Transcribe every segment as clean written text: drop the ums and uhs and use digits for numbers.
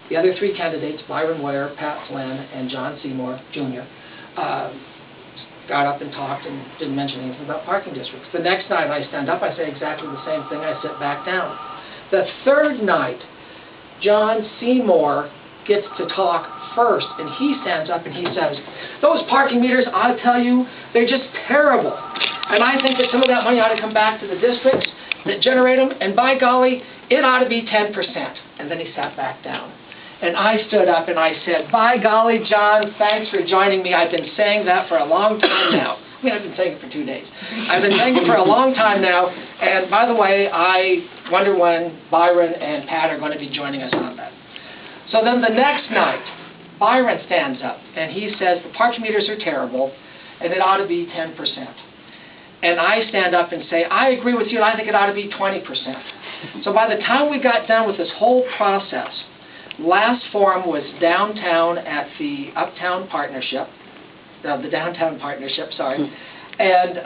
The other three candidates, Byron Ware, Pat Flynn, and John Seymour, Jr., got up and talked and didn't mention anything about parking districts. The next night I stand up, I say exactly the same thing, I sit back down. The third night, John Seymour gets to talk first, and he stands up and he says, those parking meters, I'll tell you, they're just terrible. And I think that some of that money ought to come back to the districts that generate them, and by golly, it ought to be 10%. And then he sat back down. And I stood up and I said, by golly, John, thanks for joining me. I've been saying that for a long time now. I mean, I've been saying it for 2 days. I've been saying it for a long time now. And by the way, I wonder when Byron and Pat are going to be joining us on that. So then the next night, Byron stands up and he says, the parking meters are terrible and it ought to be 10%. And I stand up and say, I agree with you, and I think it ought to be 20%. So by the time we got done with this whole process, last forum was downtown at the Uptown Partnership, the Downtown Partnership, sorry, and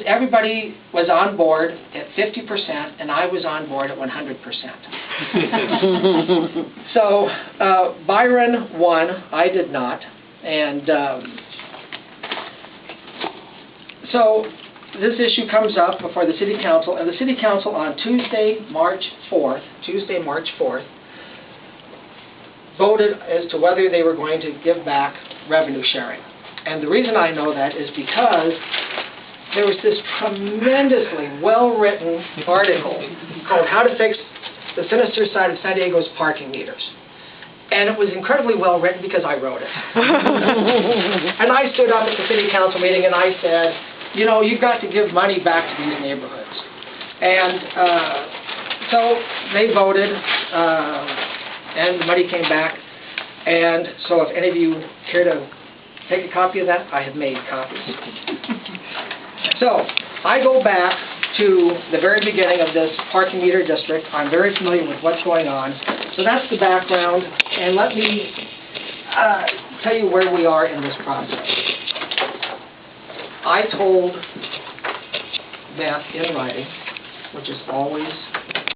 everybody was on board at 50%, and I was on board at 100%. So Byron won, I did not, and so this issue comes up before the City Council, and the City Council on Tuesday, March 4th, voted as to whether they were going to give back revenue sharing. And the reason I know that is because there was this tremendously well-written article called How to Fix the Sinister Side of San Diego's Parking Meters. And it was incredibly well-written because I wrote it. And I stood up at the City Council meeting and I said, you know, you've got to give money back to these neighborhoods. And so they voted, and the money came back. And so if any of you care to take a copy of that, I have made copies. So I go back to the very beginning of this parking meter district. I'm very familiar with what's going on. So that's the background. And let me tell you where we are in this process. I told that in writing, which is always